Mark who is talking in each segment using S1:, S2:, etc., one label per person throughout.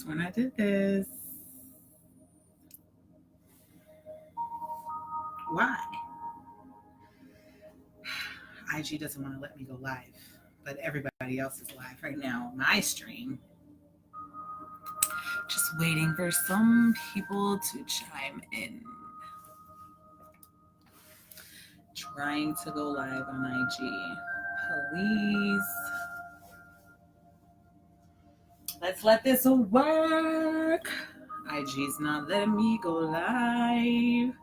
S1: when I did this. Why? IG doesn't want to let me go live, but everybody else is live right now on my stream. Just waiting for some people to chime in. Trying to go live on IG. Please. Let's let this work. IG's not letting me go live.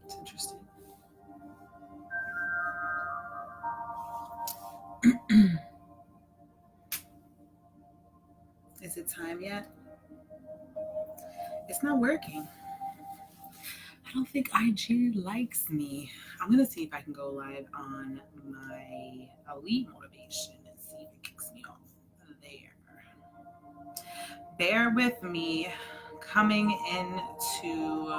S1: It's interesting. Is it time yet? It's not working. I don't think IG likes me. I'm going to see if I can go live on my Elite Motivation and see if it kicks me off there. Bear with me coming into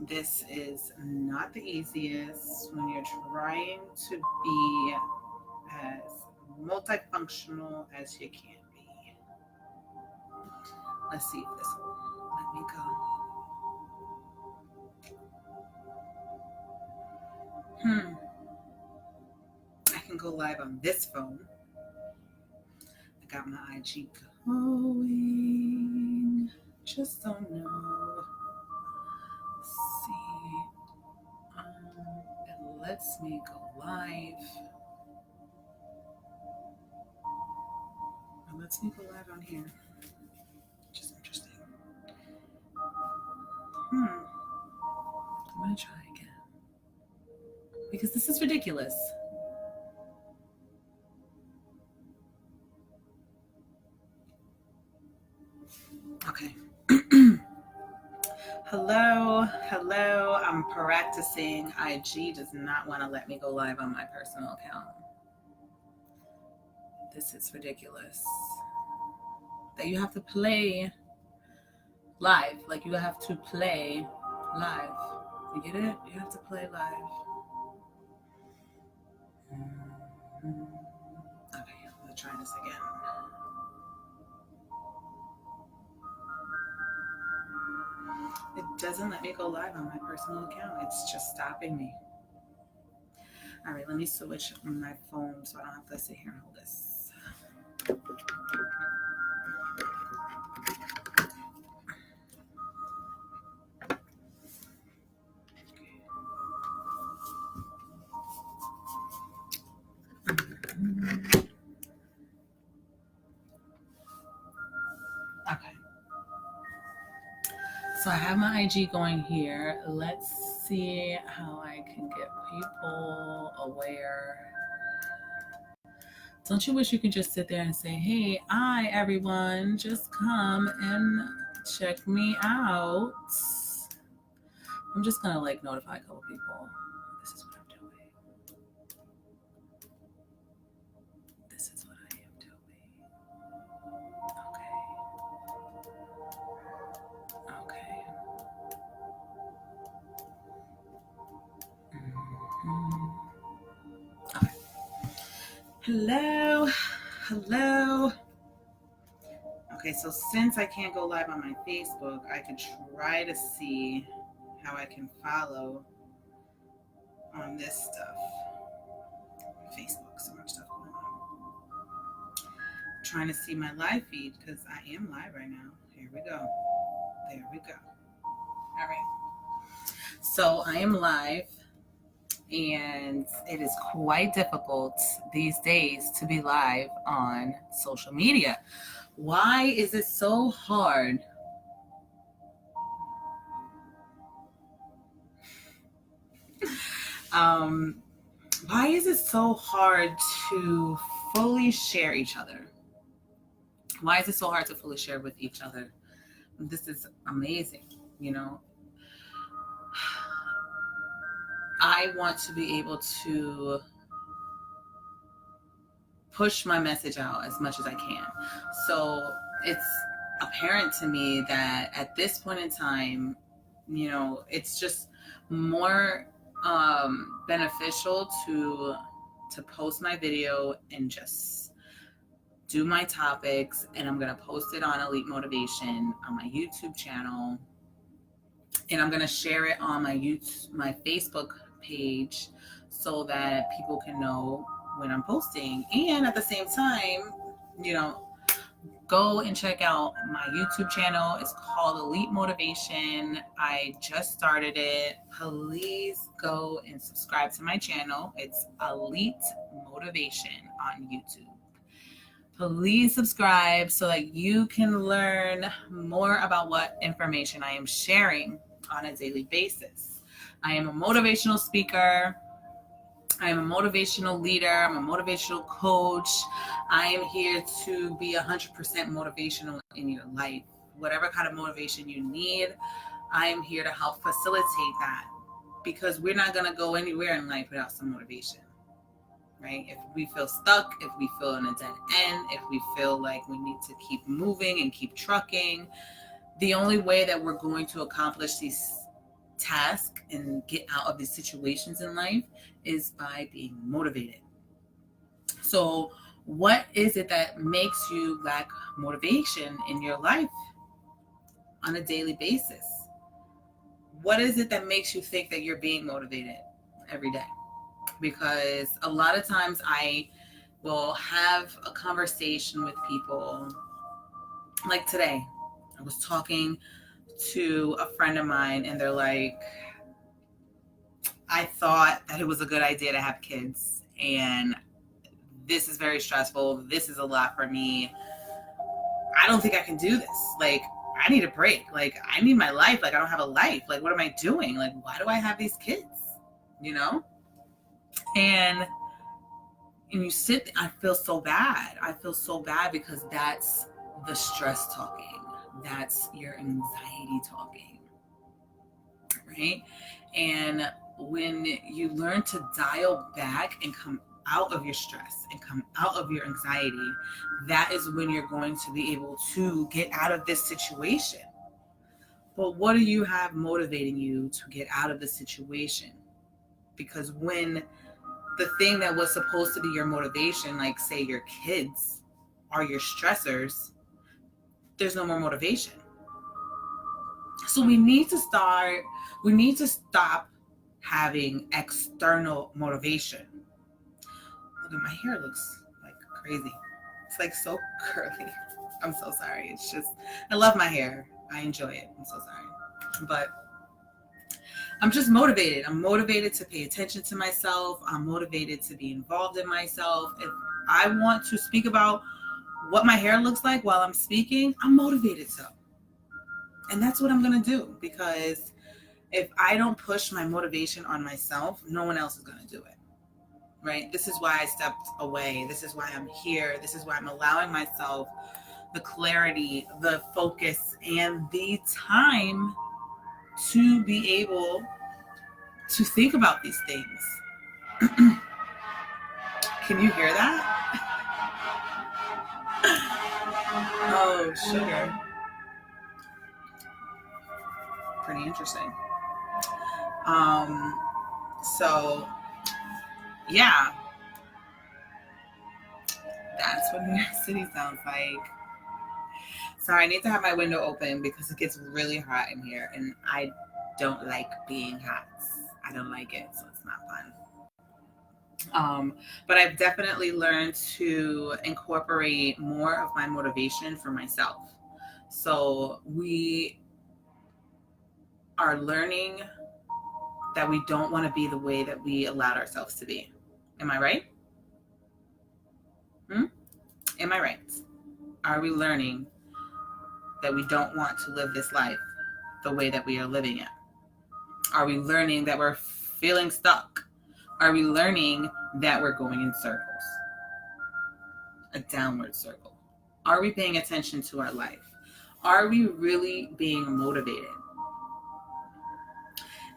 S1: this is not the easiest when you're trying to be as multifunctional as you can be. Let's see if this will let me go. I can go live on this phone. I got my IG going. Just don't know. Let's see. It lets me go live. It lets me go live on here. Which is interesting. I'm gonna try again. Because this is ridiculous. Okay. Hello. I'm practicing. IG does not want to let me go live on my personal account. This is ridiculous. That you have to play live. Like you have to play live. You get it? You have to play live. Okay, I'm gonna try this again. It doesn't let me go live on my personal account. It's just stopping me. All right, let me switch my phone so I don't have to sit here and hold this. Okay. So I have my IG going here. Let's see how I can get people aware. Don't you wish you could just sit there and say, hey, everyone, just come and check me out. I'm just going to like notify a couple people. This is what I'm doing. This is what I am doing. Okay. Okay. Hello. Okay, so since I can't go live on my Facebook, I could try to see how I can follow on this stuff. Facebook, so much stuff going on. I'm trying to see my live feed because I am live right now. Here we go. There we go. All right. So I am live, and it is quite difficult these days to be live on social media. Why is it so hard? Why is it so hard to fully share each other? Why is it so hard to fully share with each other? This is amazing, you know. I want to be able to push my message out as much as I can. So it's apparent to me that at this point in time, it's just more beneficial to post my video and just do my topics, and I'm going to post it on Elite Motivation on my YouTube channel, and I'm going to share it on my Facebook page so that people can know when I'm posting. And at the same time, go and check out my YouTube channel. It's called Elite Motivation. I just started it. Please go and subscribe to my channel. It's Elite Motivation on YouTube. Please subscribe so that you can learn more about what information I am sharing on a daily basis. I am a motivational speaker. I am a motivational leader. I'm a motivational coach. I am here to be 100% motivational in your life. Whatever kind of motivation you need, I am here to help facilitate that, because we're not going to go anywhere in life without some motivation, right? If we feel stuck, if we feel in a dead end, if we feel like we need to keep moving and keep trucking, the only way that we're going to accomplish these tasks and get out of these situations in life is by being motivated. So what is it that makes you lack motivation in your life on a daily basis? What is it that makes you think that you're being motivated every day? Because a lot of times I will have a conversation with people. Like today, I was talking to a friend of mine, and they're like, I thought that it was a good idea to have kids, and this is very stressful. This is a lot for me. I don't think I can do this. Like, I need a break. Like, I need my life. Like, I don't have a life. Like, what am I doing? Like, why do I have these kids? And you sit, I feel so bad. I feel so bad because that's the stress talking. That's your anxiety talking, right? And when you learn to dial back and come out of your stress and come out of your anxiety, that is when you're going to be able to get out of this situation. But what do you have motivating you to get out of the situation? Because when the thing that was supposed to be your motivation, like say your kids, are your stressors, there's no more motivation. So we need to stop having external motivation. Look at my hair, looks like crazy. It's like so curly. I'm so sorry. It's just, I love my hair. I enjoy it. I'm so sorry. But I'm just motivated. I'm motivated to pay attention to myself. I'm motivated to be involved in myself. If I want to speak about what my hair looks like while I'm speaking, I'm motivated to. And that's what I'm going to do, because if I don't push my motivation on myself, no one else is going to do it, right? This is why I stepped away. This is why I'm here. This is why I'm allowing myself the clarity, the focus, and the time to be able to think about these things. Can you hear that? Oh, sugar. Pretty interesting. So yeah, that's what New York City sounds like. Sorry, I need to have my window open because it gets really hot in here, and I don't like being hot. I don't like it, so it's not fun. But I've definitely learned to incorporate more of my motivation for myself. So we are learning that we don't want to be the way that we allowed ourselves to be. Am I right? Am I right? Are we learning that we don't want to live this life the way that we are living it? Are we learning that we're feeling stuck? Are we learning that we're going in circles? A downward circle. Are we paying attention to our life? Are we really being motivated?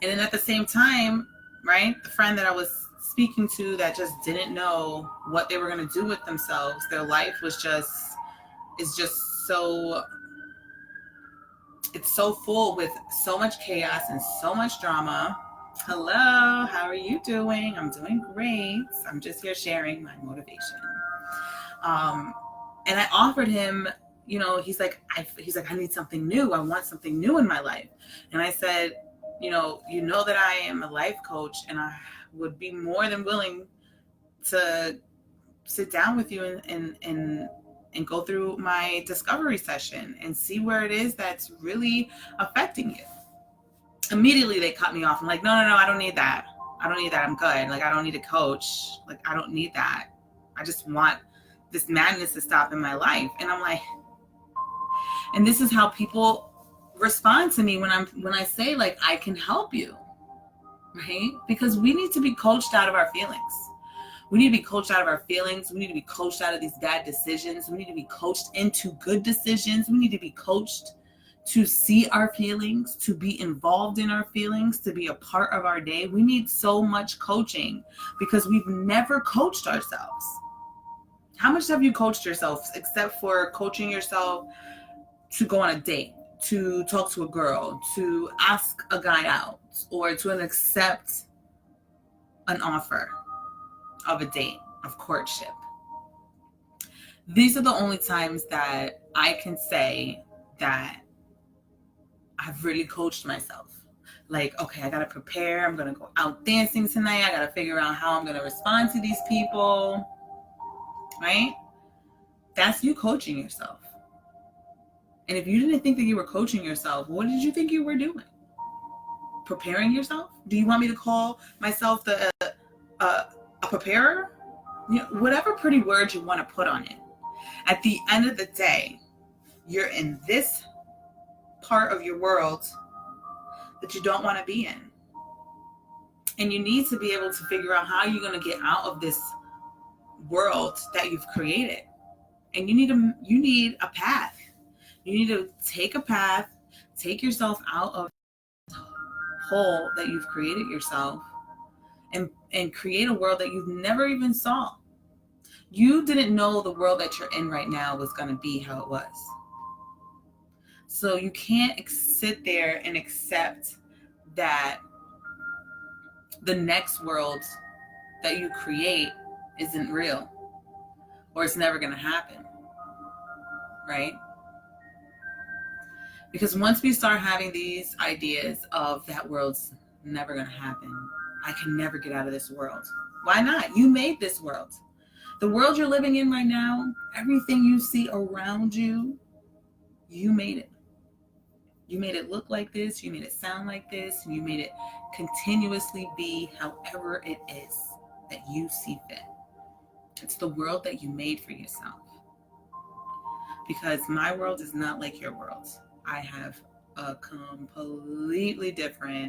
S1: And then at the same time, right, the friend that I was speaking to that just didn't know what they were going to do with themselves. Their life is just so, it's so full with so much chaos and so much drama. Hello, how are you doing? I'm doing great. I'm just here sharing my motivation. And I offered him, he's like, I need something new. I want something new in my life. And I said, you know that I am a life coach, and I would be more than willing to sit down with you and go through my discovery session and see where it is that's really affecting you. Immediately they cut me off. I'm like, no, I don't need that. I'm good. Like, I don't need a coach. Like, I don't need that. I just want this madness to stop in my life. And I'm like, and this is how people respond to me when I say, like, I can help you, right? Because we need to be coached out of our feelings. We need to be coached out of our feelings. We need to be coached out of these bad decisions. We need to be coached into good decisions. We need to be coached to see our feelings, to be involved in our feelings, to be a part of our day. We need so much coaching because we've never coached ourselves. How much have you coached yourself except for coaching yourself to go on a date, to talk to a girl, to ask a guy out, or to accept an offer of a date, of courtship? These are the only times that I can say that I've really coached myself. Like, okay, I got to prepare. I'm going to go out dancing tonight. I got to figure out how I'm going to respond to these people, right? That's you coaching yourself. And if you didn't think that you were coaching yourself, what did you think you were doing? Preparing yourself? Do you want me to call myself a preparer? Whatever pretty word you want to put on it. At the end of the day, you're in this part of your world that you don't want to be in. And you need to be able to figure out how you're going to get out of this world that you've created. And you need a path. You need to take a path, take yourself out of the hole that you've created yourself, and create a world that you've never even saw. You didn't know the world that you're in right now was going to be how it was. So you can't sit there and accept that the next world that you create isn't real, or it's never going to happen, right? Because once we start having these ideas of that world's never going to happen, I can never get out of this world. Why not? You made this world. The world you're living in right now, everything you see around you, you made it. You made it look like this. You made it sound like this. And you made it continuously be however it is that you see fit. It's the world that you made for yourself. Because my world is not like your world. I have a completely different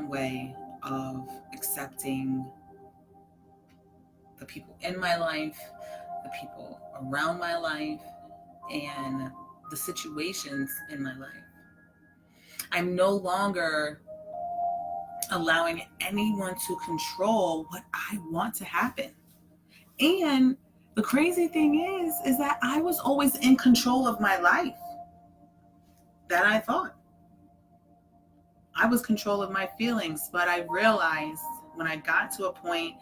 S1: way of accepting the people in my life, the people around my life, and the situations in my life. I'm no longer allowing anyone to control what I want to happen. And the crazy thing is that I was always in control of my life. That I thought. I was control of my feelings, but I realized when I got to a point,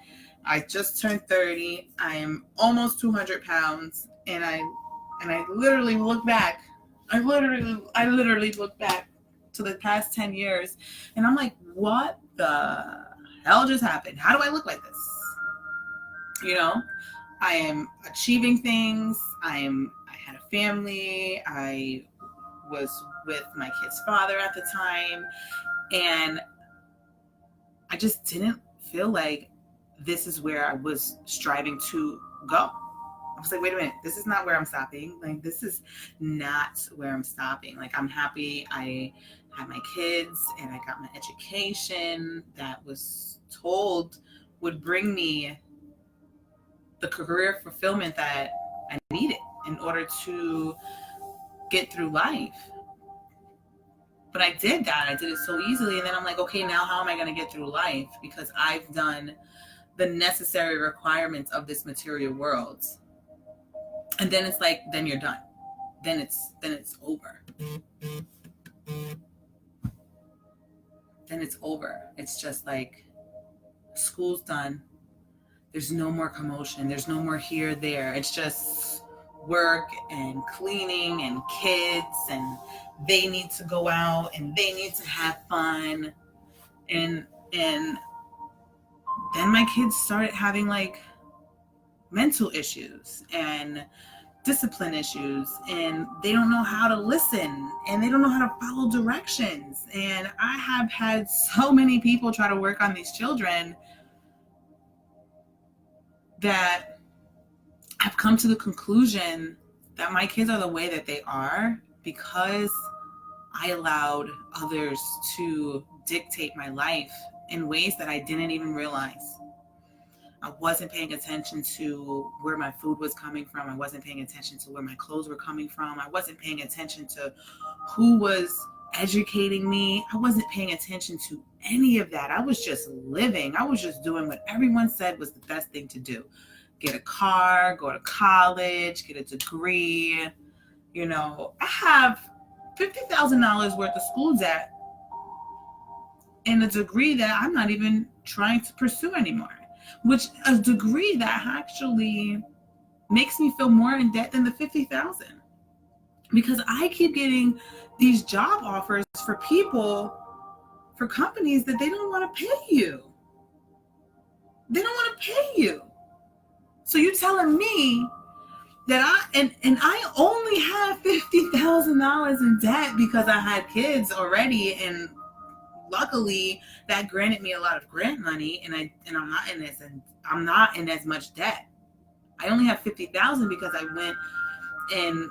S1: I just turned 30, I am almost 200 pounds, and I literally look back. I literally look back to the past 10 years, and I'm like, what the hell just happened? How do I look like this? I am achieving things. I had a family. I was with my kid's father at the time, and I just didn't feel like this is where I was striving to go. I was like, wait a minute, this is not where I'm stopping. Like, this is not where I'm stopping. Like, I'm happy I had my kids and I got my education that was told would bring me the career fulfillment that I needed in order to get through life. But I did that. I did it so easily. And then I'm like, okay, now how am I going to get through life? Because I've done the necessary requirements of this material world. And then it's like, then you're done. Then it's over. Then it's over. It's just like, school's done. There's no more commotion. There's no more here, there. It's just work and cleaning and kids, and they need to go out and they need to have fun. And then my kids started having like mental issues and discipline issues, and they don't know how to listen, and they don't know how to follow directions. And I have had so many people try to work on these children that I've come to the conclusion that my kids are the way that they are because I allowed others to dictate my life in ways that I didn't even realize. I wasn't paying attention to where my food was coming from. I wasn't paying attention to where my clothes were coming from. I wasn't paying attention to who was educating me. I wasn't paying attention to any of that. I was just living. I was just doing what everyone said was the best thing to do. Get a car, go to college, get a degree. You know, I have $50,000 worth of school debt and a degree that I'm not even trying to pursue anymore. Which a degree that actually makes me feel more in debt than the $50,000, because I keep getting these job offers for people, for companies that they don't want to pay you. They don't want to pay you. So you're telling me that I only have $50,000 in debt because I had kids already, and luckily that granted me a lot of grant money, and I'm not in as much debt. I only have $50,000 because I went and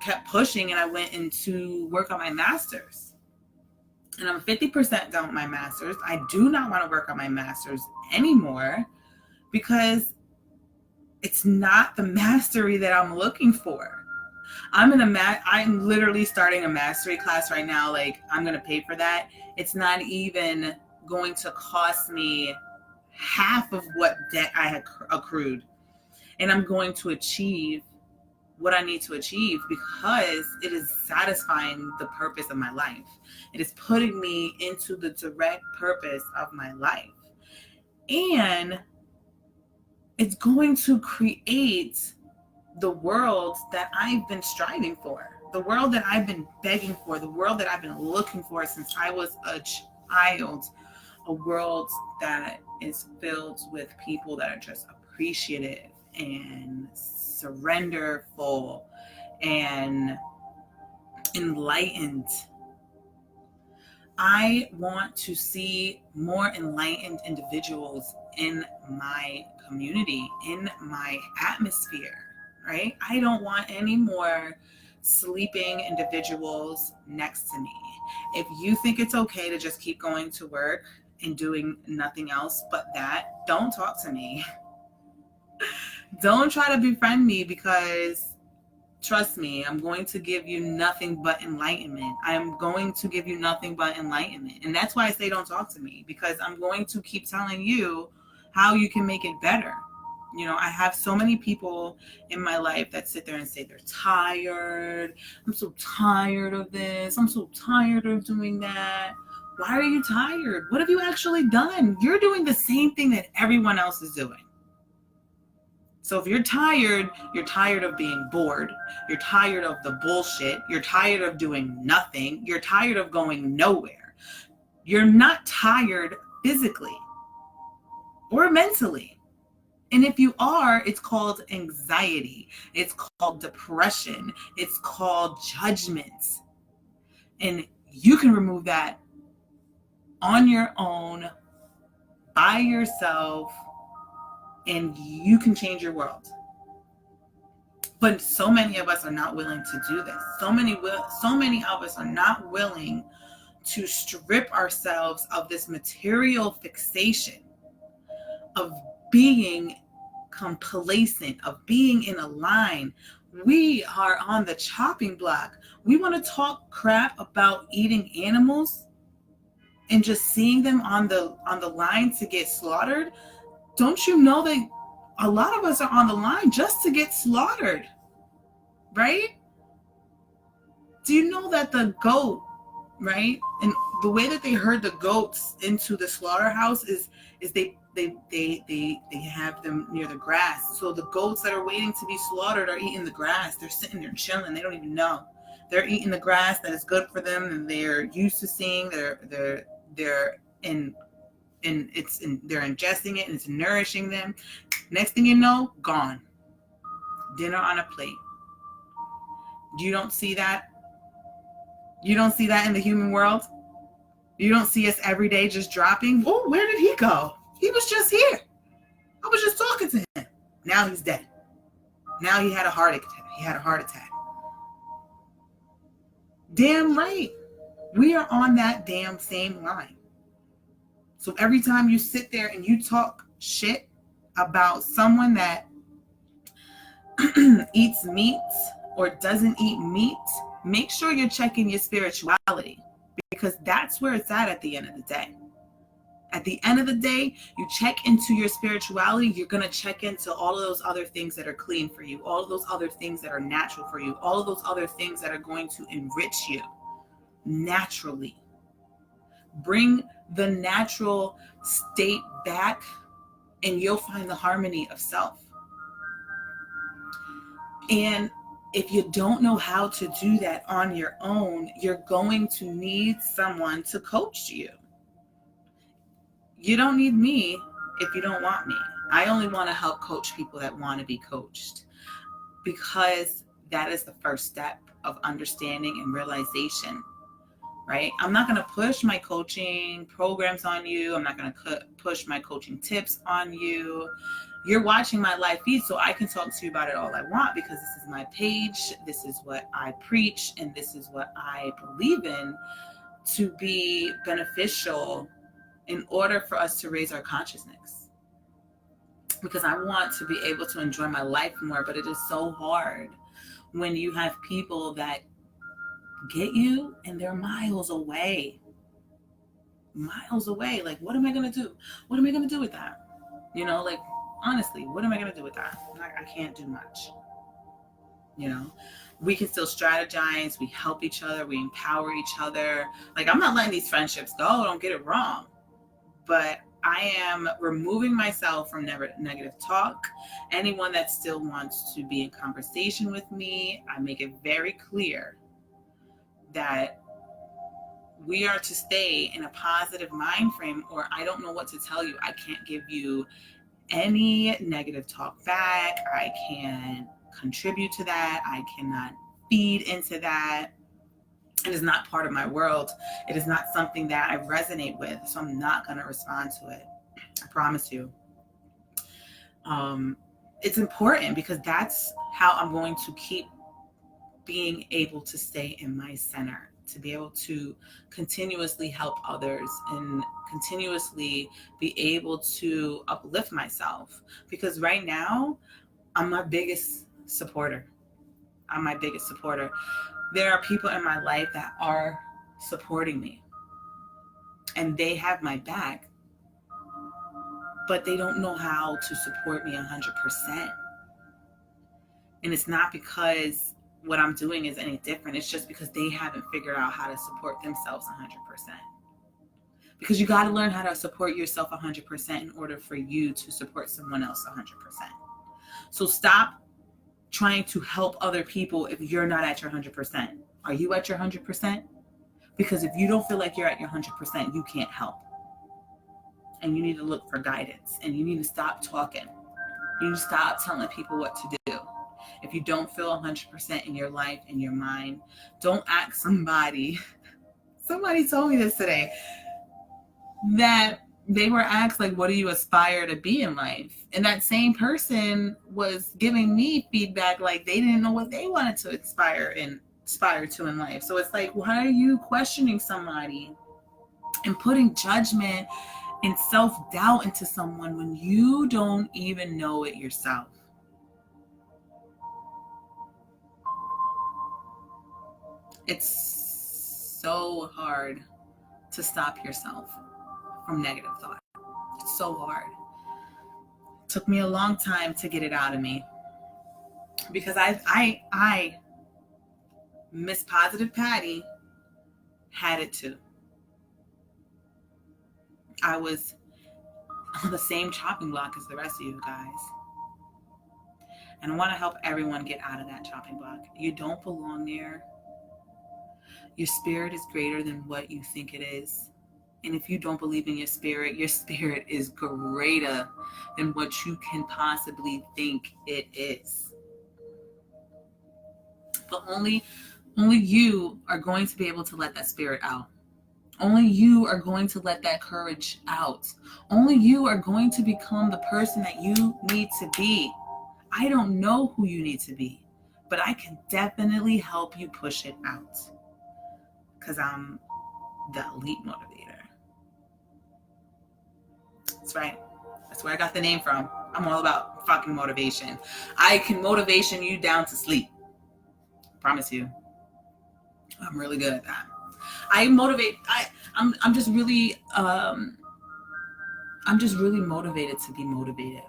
S1: kept pushing, and I went into work on my master's, and I'm 50% done with my master's. I do not want to work on my master's anymore because it's not the mastery that I'm looking for. I'm literally starting a mastery class right now. Like, I'm going to pay for that. It's not even going to cost me half of what debt I had accrued. And I'm going to achieve what I need to achieve because it is satisfying the purpose of my life. It is putting me into the direct purpose of my life. And it's going to create the world that I've been striving for, the world that I've been begging for, the world that I've been looking for since I was a child, a world that is filled with people that are just appreciative and surrenderful and enlightened. I want to see more enlightened individuals in my community, in my atmosphere. Right? I don't want any more sleeping individuals next to me. If you think it's okay to just keep going to work and doing nothing else but that, don't talk to me. Don't try to befriend me, because trust me, I'm going to give you nothing but enlightenment. I'm going to give you nothing but enlightenment. And that's why I say don't talk to me, because I'm going to keep telling you how you can make it better. You know, I have so many people in my life that sit there and say they're tired. I'm so tired of this. I'm so tired of doing that. Why are you tired? What have you actually done? You're doing the same thing that everyone else is doing. So if you're tired of being bored. You're tired of the bullshit. You're tired of doing nothing. You're tired of going nowhere. You're not tired physically or mentally. And if you are, it's called anxiety. It's called depression. It's called judgment. And you can remove that on your own, by yourself, and you can change your world. But so many of us are not willing to do this. So many of us are not willing to strip ourselves of this material fixation, of being complacent, of being in a line We are on the chopping block. We want to talk crap about eating animals and just seeing them on the line to get slaughtered. Don't you know that a lot of us are on the line just to get slaughtered, right? Do you know that the goat, right? And the way that they herd the goats into the slaughterhouse is they have them near the grass. So the goats that are waiting to be slaughtered are eating the grass. They're sitting there chilling. They don't even know. They're eating the grass that is good for them, and they're used to seeing. They're ingesting it, and it's nourishing them. Next thing you know, gone. Dinner on a plate. You don't see that? You don't see that in the human world? You don't see us every day just dropping? Oh, where did he go? He was just here. I was just talking to him. Now he's dead. Now he had a heart attack. Damn right. We are on that damn same line. So every time you sit there and you talk shit about someone that eats meat or doesn't eat meat, make sure you're checking your spirituality, because that's where it's at the end of the day. At the end of the day, you check into your spirituality, you're going to check into all of those other things that are clean for you, all of those other things that are natural for you, all of those other things that are going to enrich you naturally. Bring the natural state back, and you'll find the harmony of self. And if you don't know how to do that on your own, you're going to need someone to coach you. You don't need me if you don't want me. I only want to help coach people that want to be coached, because that is the first step of understanding and realization, right? I'm not going to push my coaching programs on you. I'm not going to push my coaching tips on you. You're watching my live feed, so I can talk to you about it all I want, because this is my page. This is what I preach, and this is what I believe in to be beneficial in order for us to raise our consciousness. Because I want to be able to enjoy my life more, but it is so hard when you have people that get you and they're miles away. Like, what am I going to do? What am I going to do with that? You know, like, honestly, what am I going to do with that? I can't do much. You know, we can still strategize. We help each other. We empower each other. Like, I'm not letting these friendships go. Don't get it wrong. But I am removing myself from negative talk. Anyone that still wants to be in conversation with me, I make it very clear that we are to stay in a positive mind frame, or I don't know what to tell you. I can't give you any negative talk back. I can't contribute to that. I cannot feed into that. It is not part of my world. It is not something that I resonate with, so I'm not going to respond to it. I promise you. It's important, because that's how I'm going to keep being able to stay in my center, to be able to continuously help others and continuously be able to uplift myself. Because right now, I'm my biggest supporter. There are people in my life that are supporting me, and they have my back, but they don't know how to support me 100%. And it's not because what I'm doing is any different. It's just because they haven't figured out how to support themselves 100%. Because you got to learn how to support yourself 100% in order for you to support someone else 100%. So stop trying to help other people if you're not at your 100%. Are you at your 100%? Because if you don't feel like you're at your 100%, you can't help. And you need to look for guidance. And you need to stop talking. You need to stop telling people what to do. If you don't feel 100% in your life, in your mind, don't ask somebody. Somebody told me this today, that they were asked, like, what do you aspire to be in life? And that same person was giving me feedback like they didn't know what they wanted to aspire to in life. So it's like, why are you questioning somebody and putting judgment and self-doubt into someone when you don't even know it yourself? It's so hard to stop yourself from negative thought. It's so hard. It took me a long time to get it out of me because I Miss Positive Patty, had it too. I was on the same chopping block as the rest of you guys. And I want to help everyone get out of that chopping block. You don't belong there. Your spirit is greater than what you think it is. And if you don't believe in your spirit is greater than what you can possibly think it is. But only you are going to be able to let that spirit out. Only you are going to let that courage out. Only you are going to become the person that you need to be. I don't know who you need to be, but I can definitely help you push it out. Because I'm the elite motivator. That's right. That's where I got the name from. I'm all about fucking motivation. I can motivation you down to sleep. Promise you. I'm really good at that. I'm just really motivated to be motivated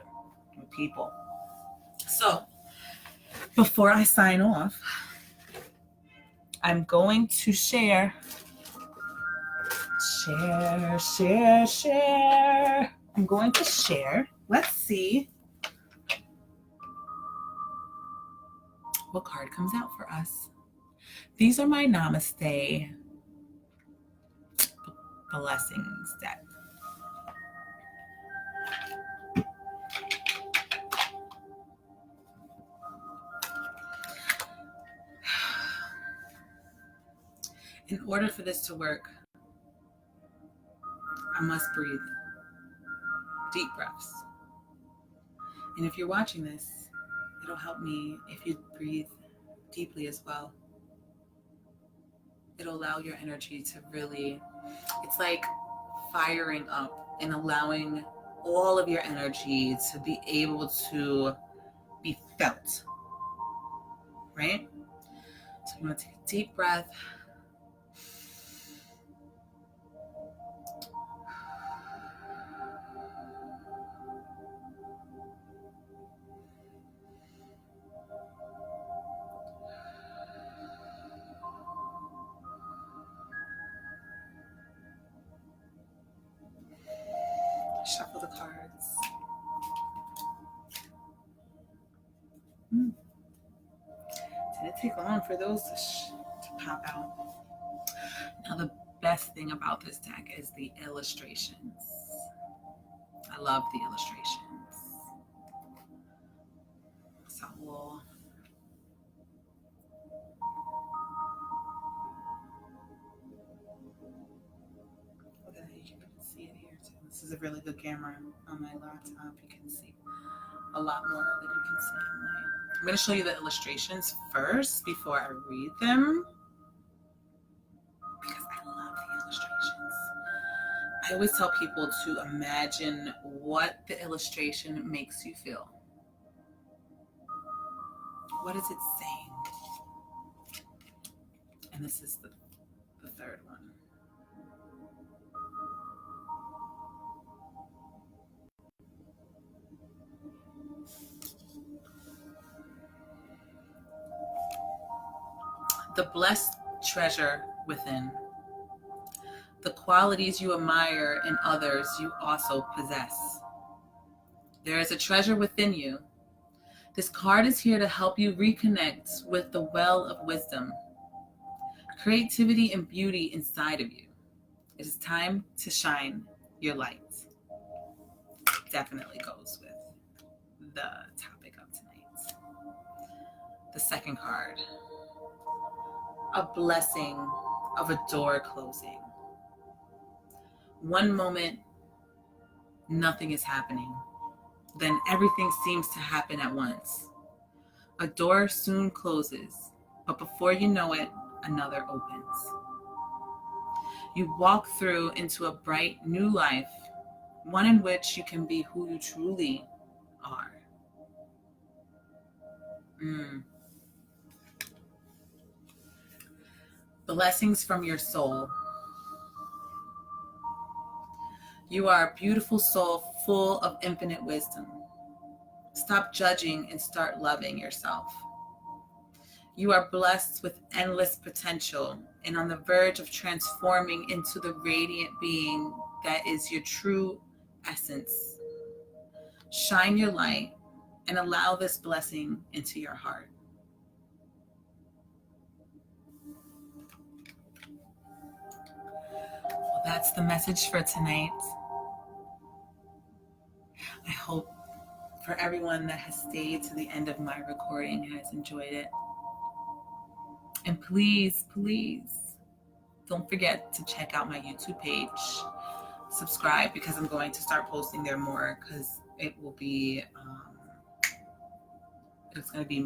S1: with people. So before I sign off, I'm going to share. I'm going to share. Let's see what card comes out for us. These are my Namaste blessings deck. In order for this to work, I must breathe deep breaths. And if you're watching this, it'll help me if you breathe deeply as well. It'll allow your energy to really, it's like firing up and allowing all of your energy to be able to be felt, right? So you want to take a deep breath. Shuffle the cards. Didn't take long for those to pop out. Now the best thing about this deck is the illustrations. I love the illustrations. So we'll you can see it here too. This is a really good camera on my laptop. You can see a lot more than you can see on mine. I'm going to show you the illustrations first before I read them because I love the illustrations. I always tell people to imagine what the illustration makes you feel. What is it saying? And this is the third one. The blessed treasure within. The qualities you admire in others you also possess. There is a treasure within you. This card is here to help you reconnect with the well of wisdom, creativity, and beauty inside of you. It is time to shine your light. Definitely goes with the topic of tonight. The second card. A blessing of a door closing. One moment, nothing is happening. Then everything seems to happen at once. A door soon closes, but before you know it, another opens. You walk through into a bright new life, one in which you can be who you truly are. Blessings from your soul. You are a beautiful soul full of infinite wisdom. Stop judging and start loving yourself. You are blessed with endless potential and on the verge of transforming into the radiant being that is your true essence. Shine your light and allow this blessing into your heart. Well, that's the message for tonight. I hope for everyone that has stayed to the end of my recording has enjoyed it. And please, please don't forget to check out my YouTube page. Subscribe, because I'm going to start posting there more, because it will be it's going to be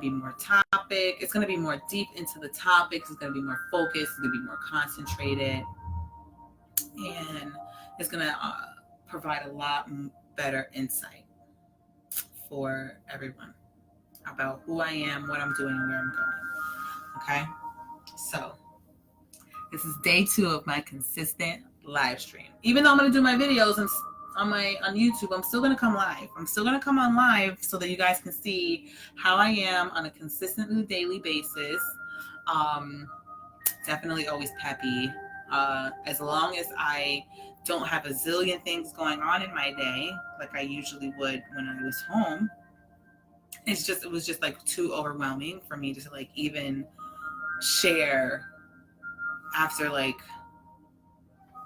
S1: more topic. It's going to be more deep into the topics. It's going to be more focused. It's going to be more concentrated, and it's going to provide a lot better insight for everyone about who I am, what I'm doing, and where I'm going. Okay, so this is day 2 of my consistent live stream. Even though I'm going to do my videos on YouTube, I'm still going to come live. I'm still going to come on live so that you guys can see how I am on a consistent daily basis. Definitely always peppy. As long as I don't have a zillion things going on in my day, like I usually would when I was home, it was just like too overwhelming for me to like even share after like,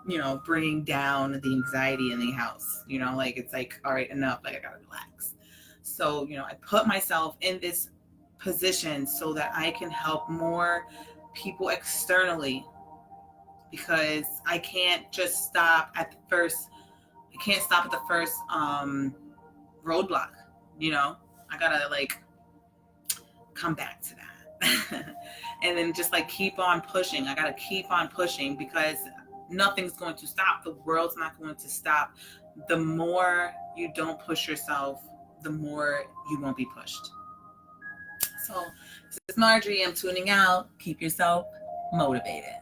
S1: you know, bringing down the anxiety in the house, you know, like it's like, all right, enough, like I gotta relax. So, you know, I put myself in this position so that I can help more people externally, because I can't just stop at the first, roadblock, you know, I gotta like come back to that and then just like keep on pushing. I gotta keep on pushing, because nothing's going to stop. The world's not going to stop. The more you don't push yourself, the more you won't be pushed. So this is Marjorie. I'm tuning out. Keep yourself motivated.